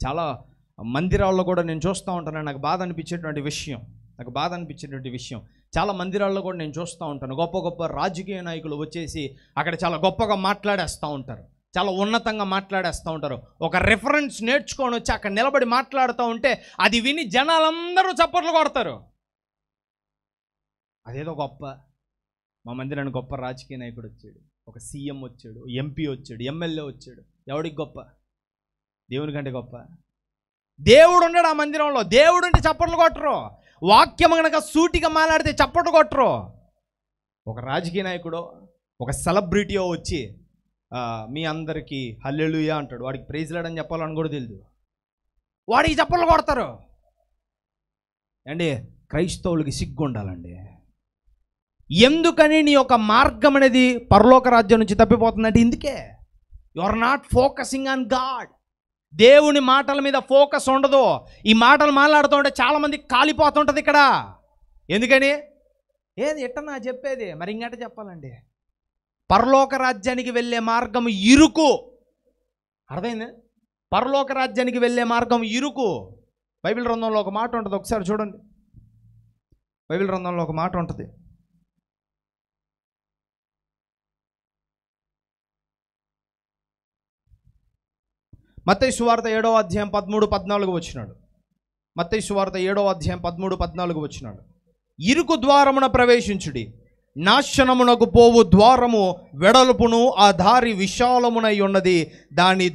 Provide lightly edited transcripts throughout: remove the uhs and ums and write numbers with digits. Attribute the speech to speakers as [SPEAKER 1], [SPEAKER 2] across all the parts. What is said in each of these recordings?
[SPEAKER 1] చాలా మందిరాల్లో కూడా నేను చూస్తూ ఉంటాను. నాకు బాధ అనిపించేటువంటి విషయం చాలా మందిరాల్లో కూడా నేను చూస్తూ ఉంటాను. గొప్ప గొప్ప రాజకీయ నాయకులు వచ్చేసి అక్కడ చాలా గొప్పగా మాట్లాడేస్తూ ఉంటారు, చాలా ఉన్నతంగా మాట్లాడేస్తూ ఉంటారు. ఒక రిఫరెన్స్ నేర్చుకొని వచ్చి అక్కడ నిలబడి మాట్లాడుతూ ఉంటే అది విని జనాలందరూ చప్పట్లు కొడతారు. అదేదో గొప్ప, మా మందిరానికి గొప్ప రాజకీయ నాయకుడు వచ్చాడు, ఒక సీఎం వచ్చాడు, ఎంపీ వచ్చాడు, ఎమ్మెల్యే వచ్చాడు. ఎవడికి గొప్ప? దేవుని కంటే గొప్ప? దేవుడు ఉన్నాడు ఆ మందిరంలో. దేవుడు అంటే చప్పట్లు కొట్టరు. వాక్యం కనుక సూటిగా మాట్లాడితే చప్పట్లు కొట్టరు. ఒక రాజకీయ నాయకుడో ఒక సెలబ్రిటీయో వచ్చి మీ అందరికీ హల్లెలూయా అంటాడు. వాడికి ప్రైజ్ లాడ్ అని చెప్పాలని కూడా తెలియదు, వాడికి చప్పట్లు కొడతారు. అండి, క్రైస్తవులకి సిగ్గు ఉండాలండి. ఎందుకని నీ యొక్క మార్గం అనేది పరలోక రాజ్యం నుంచి తప్పిపోతుందంటే ఇందుకే. You are not focusing on God. దేవుని మాటల మీద ఫోకస్ ఉండదు. ఈ మాటలు మాట్లాడుతూ ఉంటే చాలామంది కాలిపోతుంటుంది ఇక్కడ. ఎందుకని? ఏది ఎట్టనా చెప్పేది, మరి ఇంకట చెప్పాలండి. పరలోక రాజ్యానికి వెళ్ళే మార్గం ఇరుకు. అర్థమైంది? పరలోక రాజ్యానికి వెళ్ళే మార్గం ఇరుకు. బైబిల్ గ్రంథంలో ఒక మాట ఉంటుంది, ఒకసారి చూడండి. బైబిల్ గ్రంథంలో ఒక మాట ఉంటుంది. మత్తయి సువార్త 7వ అధ్యాయం 13-14 వచ్చినాడు. మత్తయి సువార్త 7వ అధ్యాయం 13-14 వచ్చినాడు. ఇరుకు ద్వారమున ప్రవేశించుడి, నాశనమునకు పోవు ద్వారము వెడల్పును, ఆ దారి విశాలమునై ఉన్నది, దాని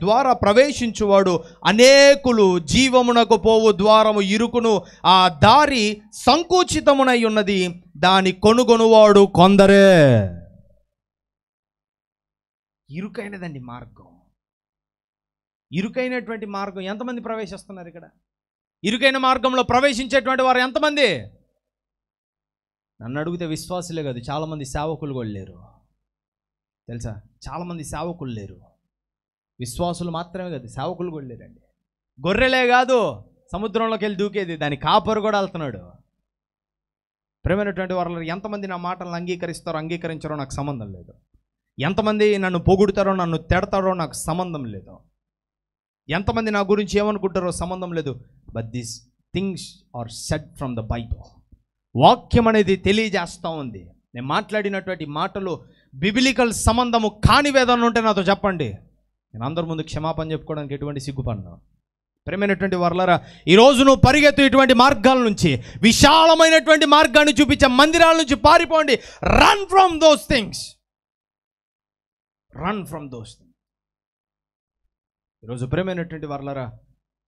[SPEAKER 1] ద్వారా ప్రవేశించువాడు అనేకులు. జీవమునకు పోవు ద్వారము ఇరుకును, ఆ దారి సంకుచితమునై ఉన్నది, దాని కొనుగొనువాడు కొందరే. ఇరుకైనదండి మార్గం. ఇరుకైనటువంటి మార్గం ఎంతమంది ప్రవేశిస్తున్నారు ఇక్కడ? ఇరుకైన మార్గంలో ప్రవేశించేటువంటి వారు ఎంతమంది? నన్ను అడిగితే విశ్వాసులే కాదు, చాలామంది సేవకులు కూడా లేరు తెలుసా. చాలామంది సేవకులు లేరు, విశ్వాసులు మాత్రమే కాదు, సేవకులు కూడా లేరండి. గొర్రెలే కాదు సముద్రంలోకి వెళ్ళి దూకేది, దాని కాపరు కూడా వెళ్తున్నాడు. ప్రేమైనటువంటి వారు ఎంతమంది నా మాటలను అంగీకరిస్తారో అంగీకరించారో నాకు సంబంధం లేదు. ఎంతమంది నన్ను పొగుడుతారో నన్ను తిడతారో నాకు సంబంధం లేదు. ఎంతమంది నా గురించి ఏమనుకుంటారో సంబంధం లేదు. But these things are said from the Bible. వాక్యం అనేది తెలియజేస్తూ ఉంది. నేను మాట్లాడినటువంటి మాటలు బిబిలికల్ సంబంధము కానివేదన ఉంటే నాతో చెప్పండి. నేను అందరి ముందు క్షమాపణ చెప్పుకోవడానికి ఎటువంటి సిగ్గుపడను. ప్రేమైనటువంటి వర్లారా, ఈరోజు నువ్వు పరిగెత్తు ఇటువంటి మార్గాల నుంచి, విశాలమైనటువంటి మార్గాన్ని చూపించే మందిరాల నుంచి పారిపోండి. Run from those things. Run from those things. ఈరోజు ప్రేమైనటువంటి వర్లారా,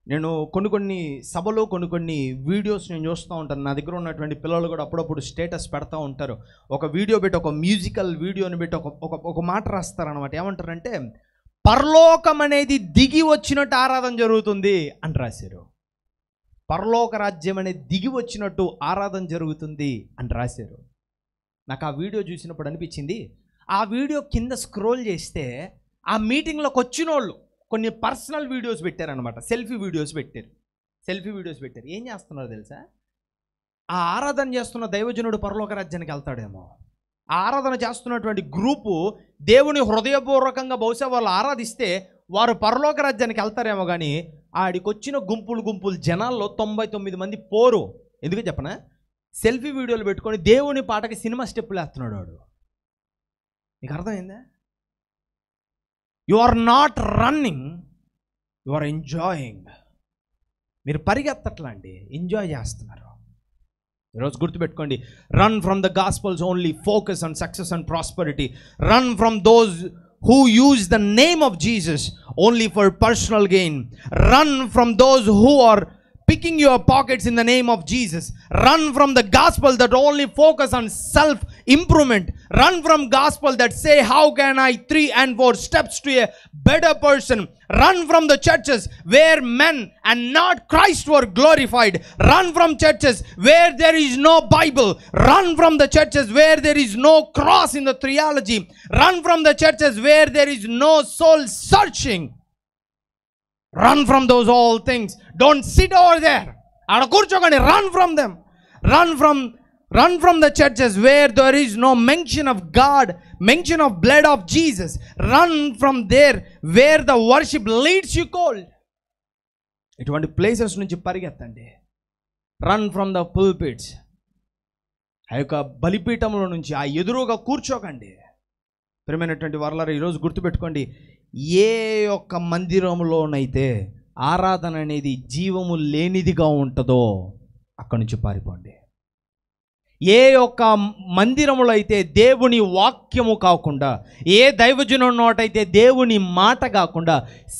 [SPEAKER 1] నేను కొన్ని సభలో కొన్ని వీడియోస్ నేను చూస్తూ ఉంటాను. నా దగ్గర ఉన్నటువంటి పిల్లలు కూడా అప్పుడప్పుడు స్టేటస్ పెడతా ఉంటారు. ఒక వీడియో పెట్టి, ఒక మ్యూజికల్ వీడియోని పెట్టి ఒక మాట రాస్తారనమాట. ఏమంటారంటే, పరలోకం అనేది దిగి వచ్చినట్టు ఆరాధన జరుగుతుంది అని రాశారు. పరలోక రాజ్యం అనేది దిగి వచ్చినట్టు ఆరాధన జరుగుతుంది అని రాశారు. నాకు ఆ వీడియో చూసినప్పుడు అనిపించింది, ఆ వీడియో కింద స్క్రోల్ చేస్తే ఆ మీటింగ్లోకి వచ్చిన వాళ్ళు కొన్ని పర్సనల్ వీడియోస్ పెట్టారనమాట. సెల్ఫీ వీడియోస్ పెట్టారు. ఏం చేస్తున్నారు తెలుసా? ఆ ఆరాధన చేస్తున్న దైవజనుడు పరలోక రాజ్యానికి వెళ్తాడేమో. ఆ ఆరాధన చేస్తున్నటువంటి గ్రూపు దేవుని హృదయపూర్వకంగా బహుశా వాళ్ళు ఆరాధిస్తే వారు పరలోక రాజ్యానికి వెళ్తారేమో. కానీ ఆడికొచ్చిన గుంపులు జనాల్లో 99 మంది పోరు. ఎందుకు చెప్పనా? సెల్ఫీ వీడియోలు పెట్టుకొని దేవుని పాటకి సినిమా స్టెప్పులు వేస్తున్నాడు వాడు. నీకు అర్థమైందా? You are not running, you are enjoying. మీరు పరిగెత్తట్లా అండి, ఎంజాయ్ చేస్తున్నారు. ఈరోజు గుర్తుపెట్టుకోండి, run from the gospels only, focus on success and prosperity. Run from those who use the name of Jesus only for personal gain. Run from those who are picking your pockets in the name of Jesus. Run from the gospel that only focus on self improvement. Run from gospel that say how can I 3 and 4 steps to a better person. Run from the churches where men and not Christ were glorified. Run from churches where there is no Bible. Run from the churches where there is no cross in the theology. Run from the churches where there is no soul searching. Run from those all things. Don't sit over there. Run from them. Run from Run from the churches where there is no mention of God, mention of blood of Jesus. Run from there where the worship leads you cold. ఇటువంటి places నుంచి పరిగెత్తండి. Run from the pulpits. ఆ యొక్క బలిపీఠంలో నుంచి ఆ ఎదురుగా కూర్చోకండి. ప్రియమైనటువంటి వారలారా, ఈరోజు గుర్తుపెట్టుకోండి, ఏ ఒక్క మందిరంలోనైతే ఆరాధన అనేది జీవము లేనిదిగా ఉంటుందో అక్కడి నుంచి పారిపోండి. ఏ ఒక్క మందిరములో అయితే దేవుని వాక్యము కాకుండా, ఏ దైవజనుడి నోటైతే దేవుని మాట కాకుండా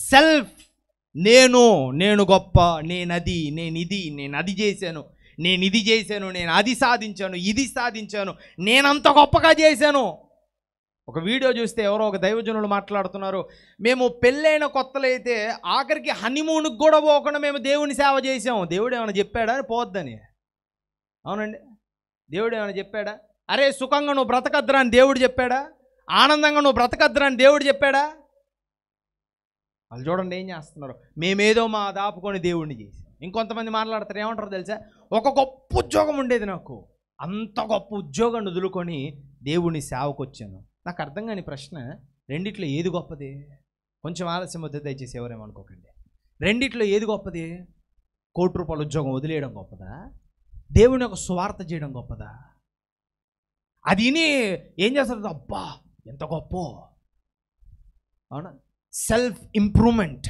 [SPEAKER 1] సెల్ఫ్, నేను గొప్ప, నేను అది చేశాను, నేను ఇది చేశాను, నేను అది సాధించాను, ఇది సాధించాను, నేనంత గొప్పగా చేశాను. ఒక వీడియో చూస్తే ఎవరో ఒక దైవజనులు మాట్లాడుతున్నారు, మేము పెళ్ళైన కొత్తలో అయితే ఆఖరికి హనీమూన్కి కూడా పోకుండా మేము దేవుని సేవ చేసాము. దేవుడు ఏమైనా చెప్పాడా అని పోద్దని? అవునండి, దేవుడు ఏమైనా చెప్పాడా? అరే సుఖంగా నువ్వు బ్రతకద్దురా అని దేవుడు చెప్పాడా? ఆనందంగా నువ్వు బ్రతకద్దురా అని దేవుడు చెప్పాడా? వాళ్ళు చూడండి ఏం చేస్తున్నారు, మేమేదో మా దాపుకొని దేవుడిని చేసాం. ఇంకొంతమంది మాట్లాడతారు, ఏమంటారు తెలుసా, ఒక గొప్ప ఉద్యోగం ఉండేది నాకు, అంత గొప్ప ఉద్యోగాన్ని వదులుకొని దేవుని సేవకు వచ్చాను. నాకు అర్థం కాని ప్రశ్న, రెండిట్లో ఏది గొప్పది? కొంచెం ఆలస్యం వద్ద దయచేసి ఎవరేమనుకోకండి. రెండిట్లో ఏది గొప్పది? ₹1,00,00,000 ఉద్యోగం వదిలేయడం గొప్పదా? దేవుని యొక్క స్వార్థ చేయడం గొప్పదా? అది విని ఏం చేస్తారు, అబ్బా ఎంత గొప్ప, అవునా? సెల్ఫ్ ఇంప్రూవ్మెంట్,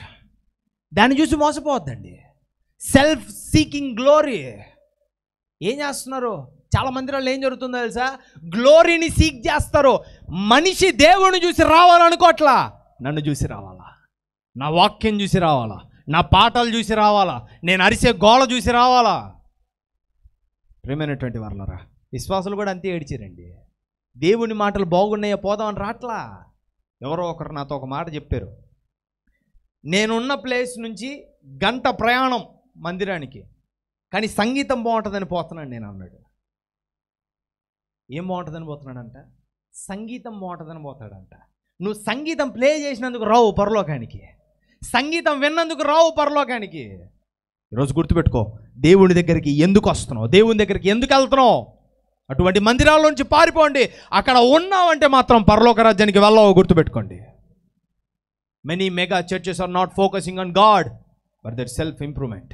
[SPEAKER 1] దాన్ని చూసి మోసపోవద్దండి. సెల్ఫ్ సీకింగ్ గ్లోరీ ఏం చేస్తున్నారు? చాలా మందిరాల్లో ఏం జరుగుతుందో తెలుసా, గ్లోరీని సీక్ చేస్తారు. మనిషి దేవుని చూసి రావాలనుకోట్లా, నన్ను చూసి రావాలా, నా వాక్యం చూసి రావాలా, నా పాటలు చూసి రావాలా, నేను అరిసే గోల చూసి రావాలా. ప్రేమైనటువంటి వారలారా, విశ్వాసులు కూడా అంతే ఏడ్చారండి. దేవుని మాటలు బాగున్నాయో పోదామని రాట్లా. ఎవరో ఒకరు నాతో ఒక మాట చెప్పారు, నేనున్న ప్లేస్ నుంచి గంట ప్రయాణం మందిరానికి, కానీ సంగీతం బాగుంటుందని పోతున్నాను నేను అన్నాడు. ఏం బాగుంటుందని పోతున్నాడంట? సంగీతం బాగుంటుందని పోతాడంట. నువ్వు సంగీతం ప్లే చేసినందుకు రావు పరలోకానికి, సంగీతం విన్నందుకు రావు పరలోకానికి. ఈరోజు గుర్తుపెట్టుకో, దేవుని దగ్గరికి ఎందుకు వస్తున్నావు, దేవుని దగ్గరికి ఎందుకు వెళ్తున్నావు? అటువంటి మందిరాల నుంచి పారిపోండి. అక్కడ ఉన్నావంటే మాత్రం పరలోక రాజ్యానికి వెళ్ళావు, గుర్తుపెట్టుకోండి. Many mega churches are not focusing on God but that self improvement.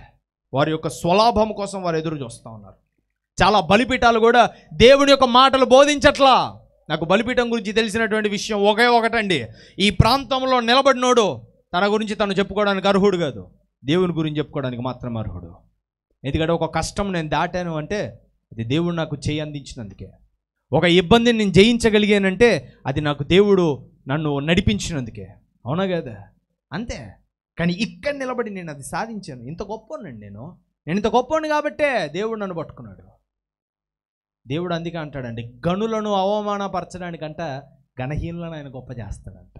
[SPEAKER 1] వారి యొక్క స్వలాభం కోసం వారు ఎదురు చూస్తూ ఉన్నారు. చాలా బలిపీఠాలు కూడా దేవుని యొక్క మాటలు బోధించట్లా. నాకు బలిపీఠం గురించి తెలిసినటువంటి విషయం ఒకే ఒకటండి, ఈ ప్రాంతంలో నిలబడినోడు తన గురించి తను చెప్పుకోవడానికి అర్హుడు కాదు, దేవుని గురించి చెప్పుకోవడానికి మాత్రం అర్హుడు. ఎందుకంటే ఒక కష్టం నేను దాటాను అంటే అది దేవుడు నాకు చేయి అందించినందుకే. ఒక ఇబ్బందిని నేను జయించగలిగానంటే అది నాకు దేవుడు నన్ను నడిపించినందుకే, అవునా కదా? అంతే. కానీ ఇక్కడ నిలబడి నేను అది సాధించాను, ఇంత గొప్పనండి నేను ఇంత గొప్పని కాబట్టే దేవుడు నన్ను పట్టుకున్నాడు. దేవుడు అందుకే అంటాడండి, గనులను అవమానపరచడానికంట ఘనహీనులను ఆయన గొప్ప చేస్తాడంట.